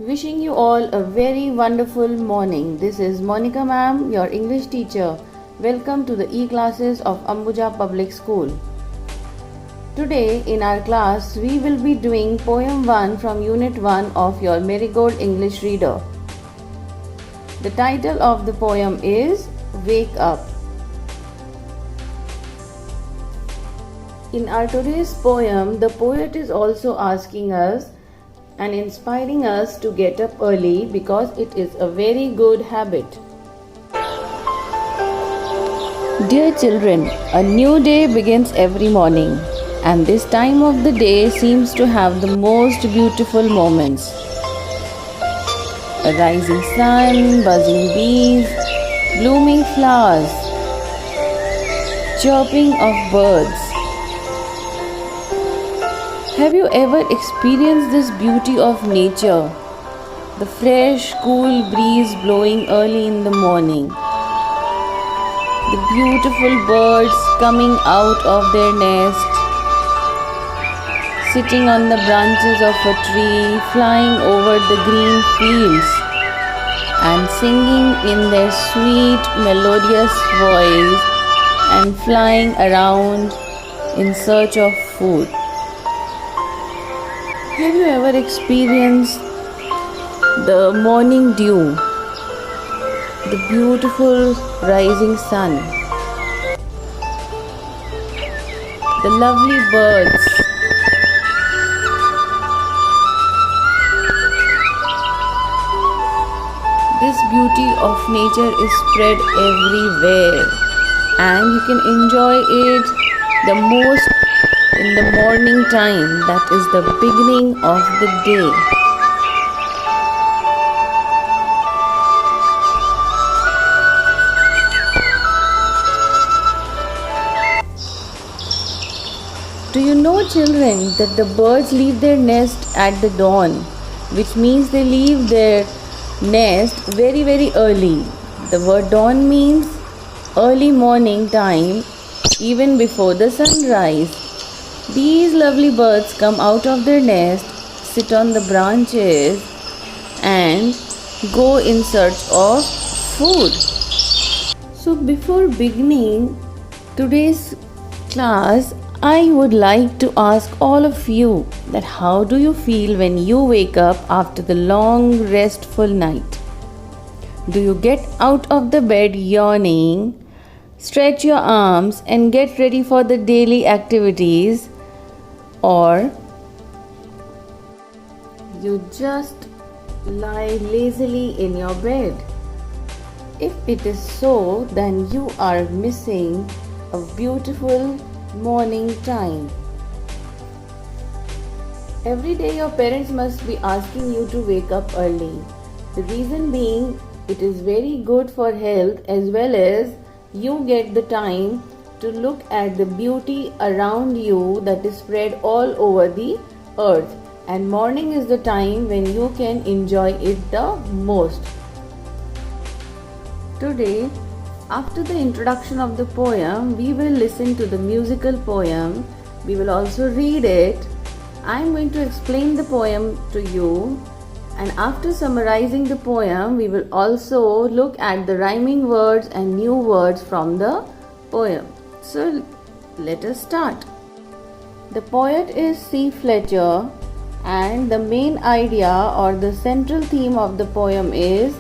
Wishing you all a very wonderful morning. This is Monica ma'am, your English teacher. Welcome to the e-classes of Ambuja Public School. Today in our class, we will be doing Poem 1 from Unit 1 of your Marigold English Reader. The title of the poem is Wake Up. In our today's poem, the poet is also asking us and inspiring us to get up early because it is a very good habit. Dear children, a new day begins every morning, and this time of the day seems to have the most beautiful moments. A rising sun, buzzing bees, blooming flowers, chirping of birds. Have you ever experienced this beauty of nature? The fresh, cool breeze blowing early in the morning. The beautiful birds coming out of their nest, sitting on the branches of a tree, flying over the green fields, and singing in their sweet, melodious voice and flying around in search of food. Have you ever experienced the morning dew, the beautiful rising sun, the lovely birds, this beauty of nature is spread everywhere and you can enjoy it the most in the morning time, that is the beginning of the day. Do you know, children, that the birds leave their nest at the dawn, which means they leave their nest very early. The word dawn means early morning time, even before the sunrise. These lovely birds come out of their nest, sit on the branches and go in search of food. So before beginning today's class, I would like to ask all of you that how do you feel when you wake up after the long restful night? Do you get out of the bed yawning, stretch your arms and get ready for the daily activities, or you just lie lazily in your bed? If it is so, then you are missing a beautiful morning time. Every day your parents must be asking you to wake up early. The reason being, it is very good for health as well as you get the time to look at the beauty around you that is spread all over the earth, and morning is the time when you can enjoy it the most. Today, after the introduction of the poem, we will listen to the musical poem. We will also read it. I am going to explain the poem to you, and after summarizing the poem, we will also look at the rhyming words and new words from the poem. So let us start. The poet is C. Fletcher, and the main idea or the central theme of the poem is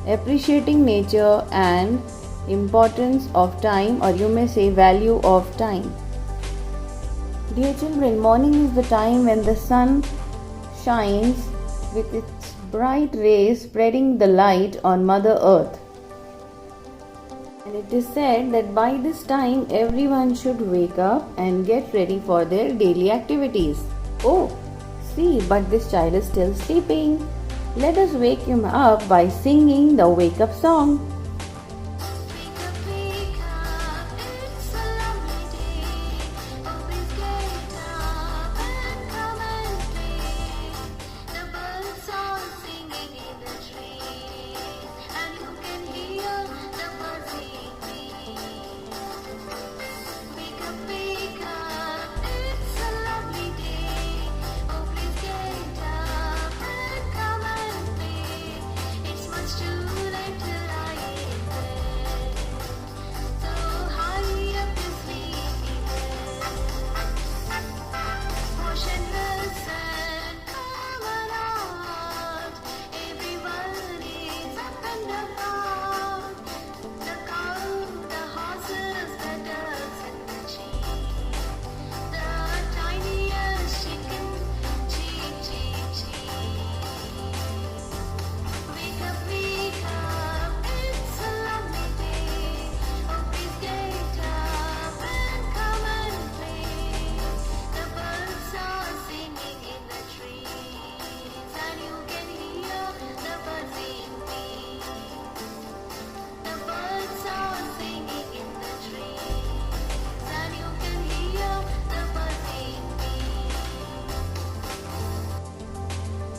appreciating nature and importance of time, or you may say value of time. Dear children, morning is the time when the sun shines with its bright rays spreading the light on Mother Earth. And it is said that by this time everyone should wake up and get ready for their daily activities. Oh, see, but this child is still sleeping. Let us wake him up by singing the wake up song.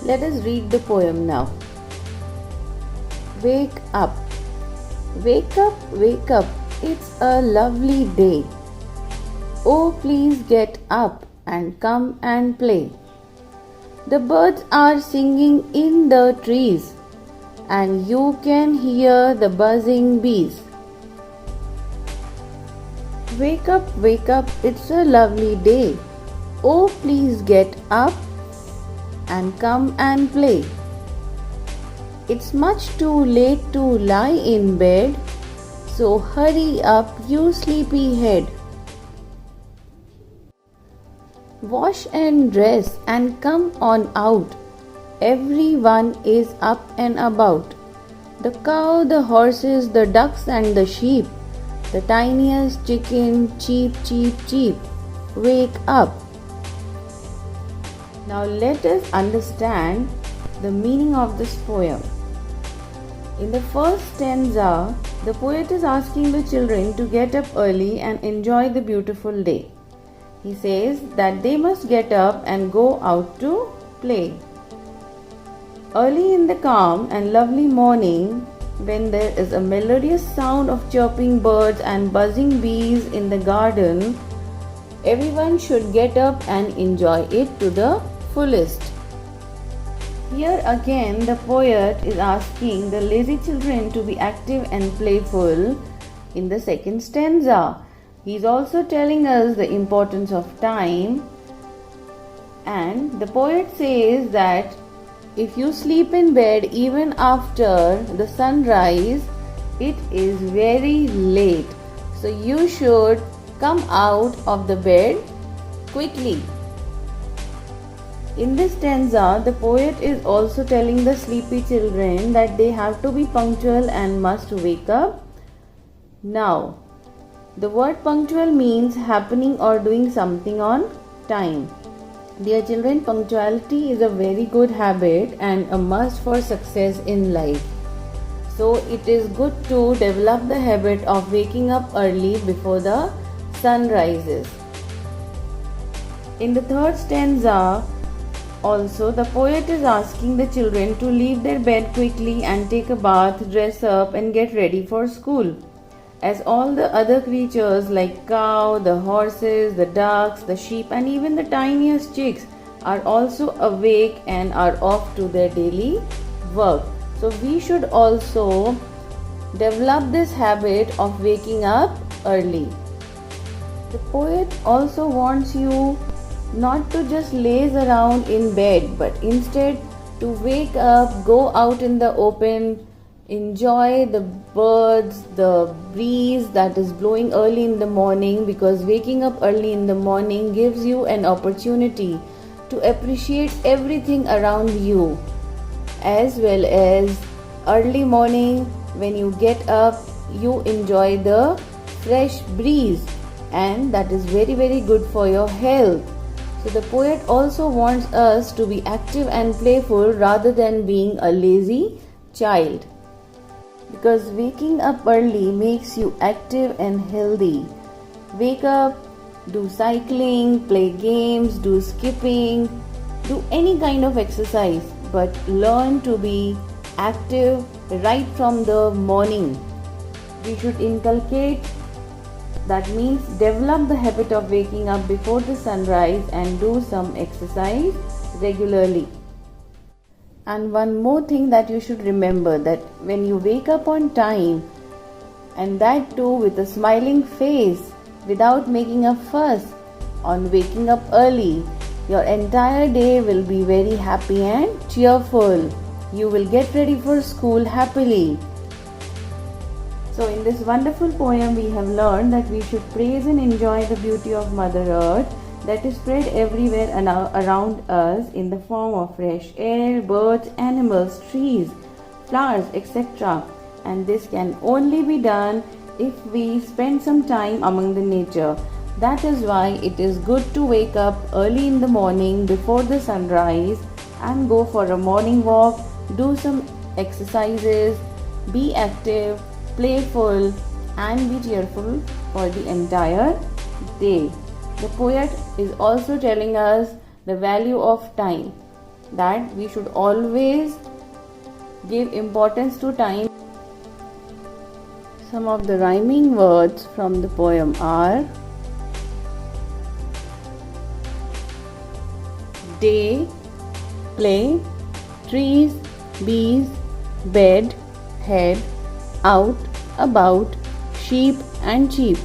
Let us read the poem now. Wake up. Wake up, wake up, it's a lovely day. Oh, please get up and come and play. The birds are singing in the trees, and you can hear the buzzing bees. Wake up, it's a lovely day. Oh, please get up and come and play. It's much too late to lie in bed, so hurry up, you sleepyhead. Wash and dress and come on out. Everyone is up and about. The cow, the horses, the ducks and the sheep. The tiniest chicken, cheep, cheep, cheep. Wake up. Now let us understand the meaning of this poem. In the first stanza, the poet is asking the children to get up early and enjoy the beautiful day. He says that they must get up and go out to play. Early in the calm and lovely morning, when there is a melodious sound of chirping birds and buzzing bees in the garden, everyone should get up and enjoy it to the fullest. Here again, the poet is asking the lazy children to be active and playful in the second stanza. He is also telling us the importance of time, and the poet says that if you sleep in bed even after the sunrise, it is very late. So you should come out of the bed quickly. In this stanza, the poet is also telling the sleepy children that they have to be punctual and must wake up now. The word punctual means happening or doing something on time. Dear children, punctuality is a very good habit and a must for success in life. So it is good to develop the habit of waking up early before the sun rises. In the third stanza, also, the poet is asking the children to leave their bed quickly and take a bath, dress up and get ready for school. As all the other creatures like cow, the horses, the ducks, the sheep and even the tiniest chicks are also awake and are off to their daily work. So we should also develop this habit of waking up early. The poet also wants you not to just laze around in bed, but instead to wake up, go out in the open, enjoy the birds, the breeze that is blowing early in the morning, because waking up early in the morning gives you an opportunity to appreciate everything around you, as well as early morning when you get up, you enjoy the fresh breeze, and that is very, very good for your health. So the poet also wants us to be active and playful rather than being a lazy child, because waking up early makes you active and healthy. Wake up, do cycling, play games, do skipping, do any kind of exercise, but learn to be active right from the morning. We should inculcate, that means develop the habit of waking up before the sunrise and do some exercise regularly. And one more thing that you should remember, that when you wake up on time, and that too with a smiling face, without making a fuss on waking up early, your entire day will be very happy and cheerful. You will get ready for school happily. So in this wonderful poem, we have learned that we should praise and enjoy the beauty of Mother Earth that is spread everywhere around us in the form of fresh air, birds, animals, trees, flowers, etc. And this can only be done if we spend some time among the nature. That is why it is good to wake up early in the morning before the sunrise and go for a morning walk, do some exercises, be active, playful and be cheerful for the entire day. The poet is also telling us the value of time. that we should always give importance to time. Some of the rhyming words from the poem are day, play, trees, bees, bed, head, out, about, sheep and cheap.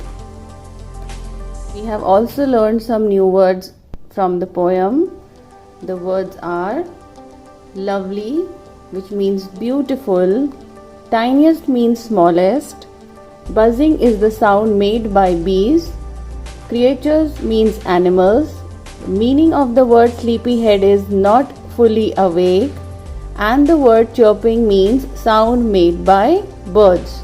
We have also learned some new words from the poem. The words are lovely, which means beautiful, tiniest means smallest, buzzing is the sound made by bees, creatures means animals, the meaning of the word sleepyhead is not fully awake, and the word chirping means sound made by birds.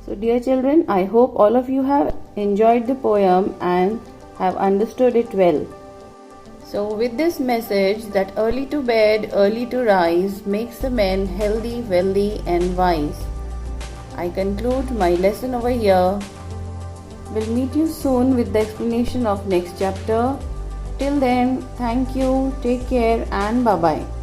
So dear children, I hope all of you have enjoyed the poem and have understood it well. So with this message that early to bed, early to rise makes the man healthy, wealthy and wise, I conclude my lesson over here. We'll meet you soon with the explanation of next chapter. Till then, thank you, take care and bye-bye.